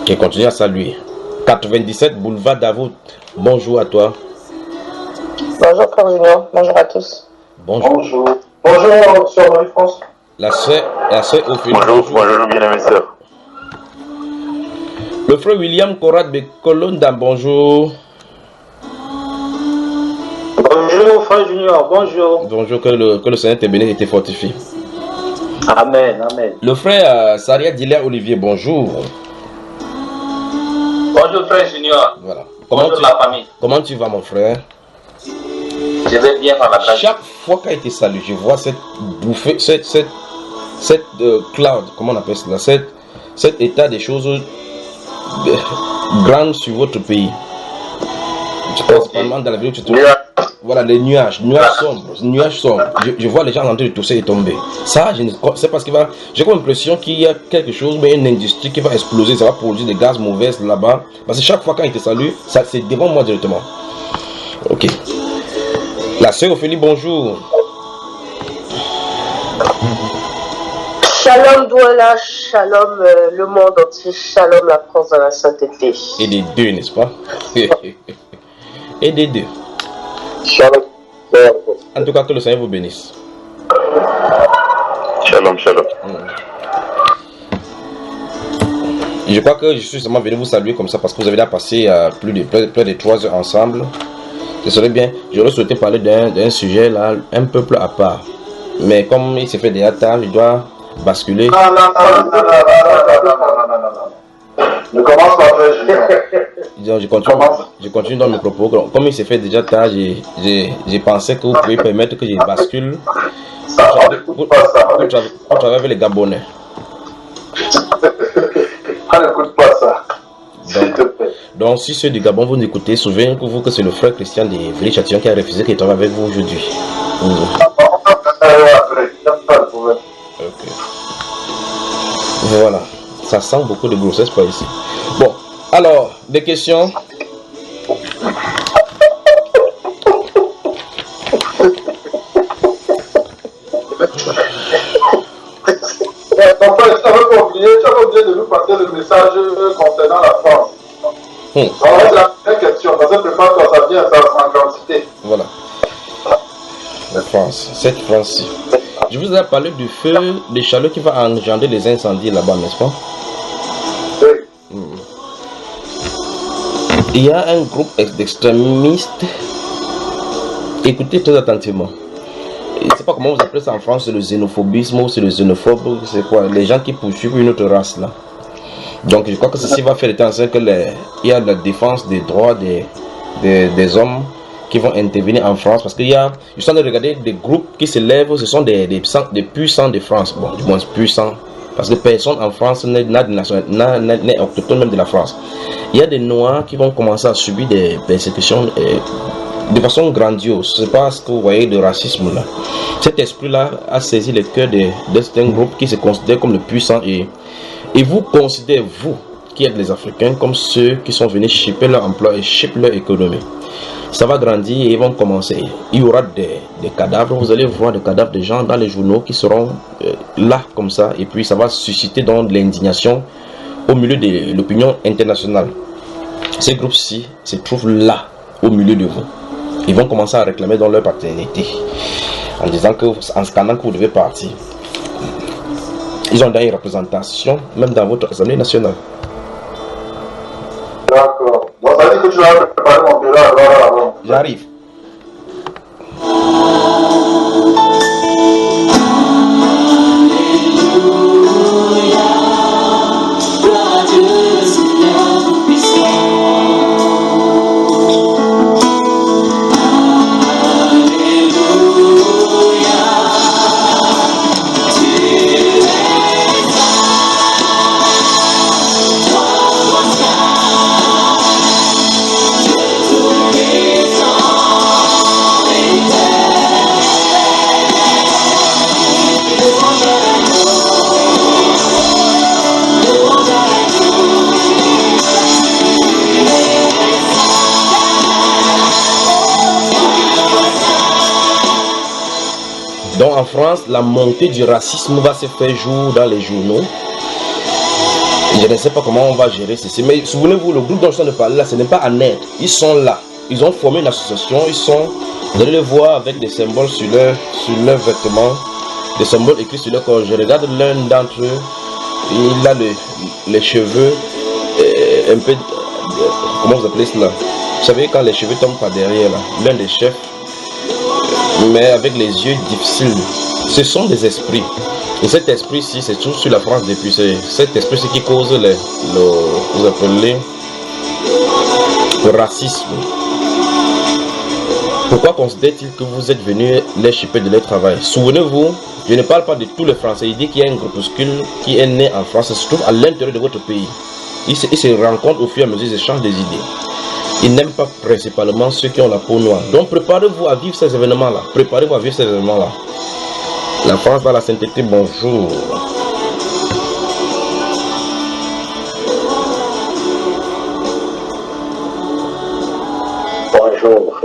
qui continue à saluer. 97 boulevard Davout. Bonjour à toi. Bonjour Frère Junior, bonjour à tous. Bonjour. Bonjour, Sœur Marie-France. La sœur Ophélie. Bonjour, bien-aimés sœurs. Le frère William Conrad de Colonda, bonjour. Bonjour, Frère Junior, bonjour. Bonjour, que le Seigneur te bénisse et te fortifie. Amen, amen. Le frère Saria Dilia Olivier, bonjour. Bonjour, Frère Junior. Voilà. Bonjour la famille. Comment tu vas, mon frère? Je vais bien par la grâce. Chaque fois qu'il a été salué, je vois cette bouffée, cette cloud, comment on appelle cela, cet état des choses grandes sur votre pays. Principalement dans la ville où tu te trouves. Voilà, les nuages sombres. Je vois les gens en train de tousser et tomber. Ça, c'est parce qu'il va. J'ai comme l'impression qu'il y a quelque chose, mais une industrie qui va exploser, ça va produire des gaz mauvais là-bas. Parce que chaque fois quand il te salue, ça c'est devant moi directement. Ok. La sœur Ophélie, bonjour. Shalom Douala, shalom le monde entier, shalom la France dans la sainteté. Et des deux, n'est-ce pas? Et des deux. Shalom. En tout cas, que le Seigneur vous bénisse. Shalom, shalom. Je crois que je suis seulement venu vous saluer comme ça parce que vous avez déjà passé plus de 3 heures ensemble. Ce serait bien. J'aurais souhaité parler d'un sujet là, un peu plus à part. Mais comme il s'est fait déjà tard, je dois basculer. Non. Ne commence pas, Frère Junior. Je continue dans mes propos. Comme il s'est fait déjà tard, j'ai pensé que vous pouvez permettre que je bascule pour travailler avec les Gabonais. N'écoute pas ça. Donc, si ceux du Gabon vous écoutez, souvenez-vous que c'est le frère Christian de Véry-Châtillon qui a refusé qu'il travaille avec vous aujourd'hui. Ok. Voilà. Ça sent beaucoup de grossesse par ici. Bon, alors, des questions? Tu avais oublié de nous passer le message concernant la France. Alors, c'est la première question, parce que prépare-toi, ça vient, ça en quantité. Voilà. La France, cette France-ci. Je vous ai parlé du feu, des chaleurs qui va engendrer les incendies là-bas, n'est-ce pas? Oui. Il y a un groupe d'extrémistes. Écoutez très attentivement. Je ne sais pas comment vous appelez ça en France, c'est le xénophobisme ou c'est le xénophobe, c'est quoi? Les gens qui poursuivent une autre race là. Donc je crois que ceci va faire état que il y a la défense des droits des hommes qui vont intervenir en France parce qu'il y a, je suis en train de regarder des groupes qui se lèvent, ce sont des puissants de France, bon du moins puissants, parce que personne en France n'est autochtone même de la France. Il y a des Noirs qui vont commencer à subir des persécutions de façon grandiose. C'est pas ce que vous voyez de racisme là. Cet esprit-là a saisi le cœur de certains groupes qui se considèrent comme les puissants et vous considérez, vous, qui êtes les Africains, comme ceux qui sont venus chipper leur emploi et chipper leur économie. Ça va grandir et ils vont commencer. Il y aura des cadavres, vous allez voir des cadavres de gens dans les journaux qui seront là comme ça et puis ça va susciter donc l'indignation au milieu de l'opinion internationale. Ces groupes-ci se trouvent là, au milieu de vous. Ils vont commencer à réclamer dans leur paternité en disant que, en scandant que vous devez partir. Ils ont dans une représentation, même dans votre Assemblée nationale. D'accord. Bon, ça dit que tu vas préparer mon bureau alors. J'arrive. En France, la montée du racisme va se faire jour dans les journaux. Je ne sais pas comment on va gérer ceci, mais souvenez-vous, le groupe dont je suis en train de parler là, ce n'est pas en aide. Ils sont là. Ils ont formé une association. Vous allez les voir avec des symboles sur leurs vêtements, des symboles écrits sur leur corps. Je regarde l'un d'entre eux, il a les cheveux un peu, comment vous appelez cela? Vous savez, quand les cheveux tombent par derrière, là, l'un des chefs, mais avec les yeux difficiles. Ce sont des esprits. Et cet esprit-ci, c'est tout sur la France depuis. C'est cet esprit-ci qui cause vous appelez, le racisme. Pourquoi considère-t-il que vous êtes venu les chipper de leur travail? Souvenez-vous, je ne parle pas de tous les Français. Il dit qu'il y a un groupuscule qui est né en France, se trouve à l'intérieur de votre pays. Ils se rencontrent au fur et à mesure, ils échangent des idées. Ils n'aiment pas principalement ceux qui ont la peau noire. Donc préparez-vous à vivre ces événements-là. Préparez-vous à vivre ces événements-là. La France dans la sainteté, bonjour. Bonjour,